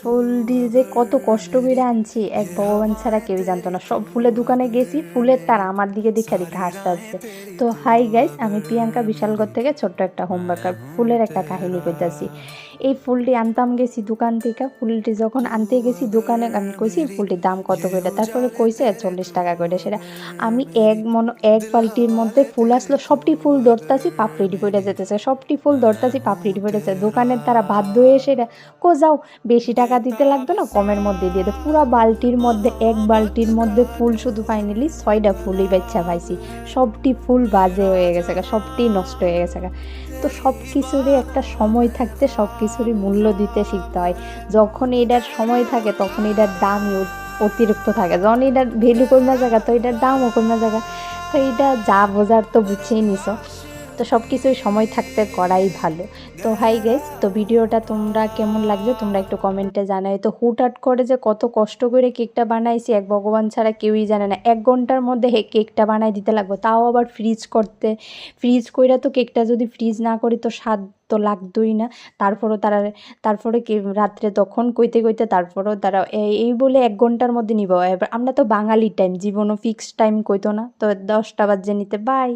ফুল দিয়ে যে কত কষ্ট করে আনছি এক ভগবান ছাড়া কেউই জানতো না। সব ফুলের দোকানে গেছি, ফুলের তার আমার দিকে দেখা দেখে হাসতে হাসছে। তো হাই গাইস, আমি প্রিয়াঙ্কা বিশালগড় থেকে ছোট্ট একটা হোমওয়ার্কার ফুলের একটা কাহিনী কইতাছি। এই ফুলটি আনতাম গেছি দোকান থেকে, ফুলটি যখন আনতে গেছি দোকানে আমি কইছি ফুলটির দাম কত করে, তারপরে কইছে 40 টাকা করে। সেটা আমি এক বালতির মধ্যে ফুল আসলো, সবটি ফুল ধরতাছি পাপড়ি পড়ে যেতেছে, সবটি ফুল ধরতাছি পাপড়ি পড়ে যেতেছে। দোকানের তারা বাধ্য হয়ে সেটা যাও বেশি টাকা দিতে লাগতো না, কমের মধ্যে দিয়ে দে। পুরো বালতির মধ্যে এক বালতির মধ্যে ফুল শুধু ফাইনালি 6টা ফুলই বাচ্চা পাইছি। সবটি ফুল বাজে হয়ে গেছে, সবটি নষ্ট হয়ে গেছে। তো সব কিছুরই একটা সময় থাকতে সব কিছুরই মূল্য দিতে শিখতে হয়। যখন এটার সময় থাকে তখন এটার দামই অতিরিক্ত থাকে, যখন এটার ভ্যালু কমে জায়গা তো এটার দামও কমে জায়গা। তো এটা যা বোঝার তো বুঝেই নিছো। তো সব কিছুই সময় থাকতে করাই ভালো। তো হাই গাইস, তো ভিডিওটা তোমরা কেমন লাগছে তোমরা একটু কমেন্টে জানাই। তো হুটহাট করে যে কত কষ্ট করে কেকটা বানাইছি এক ভগবান ছাড়া কেউই জানে না। 1 ঘন্টার মধ্যে কেকটা বানাই দিতে লাগবে, তাও আবার ফ্রিজ কইরা। তো কেকটা যদি ফ্রিজ না করি তো স্বাদ তো লাগতোই না। তারপরে কি রাত্রে তখন কইতে কইতে তারপরেও তারা এই বলে 1 ঘন্টার মধ্যে নিব। এবার আমরা তো বাঙালির টাইম জীবনও ফিক্সড টাইম কইতো না, তো 10টা বাজে নিতে। বাই।